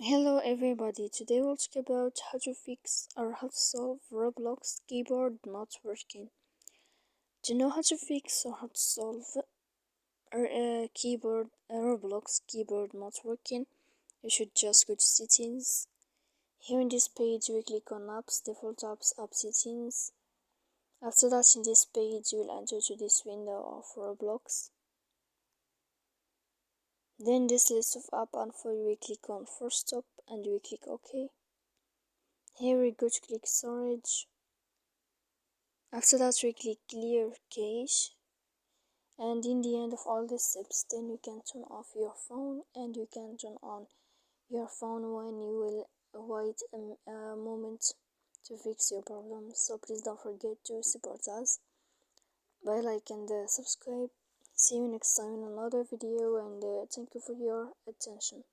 Hello everybody, today we'll talk about how to fix or how to solve Roblox keyboard not working. To know how to fix or how to solve Roblox keyboard not working, you should just go to settings. Here in this page you will click on apps, default apps, app settings. After that, in this page you will enter to this window of Roblox. Then this list of app info you will click on force stop and you will click OK. Here we go to click storage. After that we click clear cache, and in the end of all the steps then you can turn off your phone and you can turn on your phone when you will wait a moment to fix your problem. So please don't forget to support us by like and subscribe. See you next time in another video, and thank you for your attention.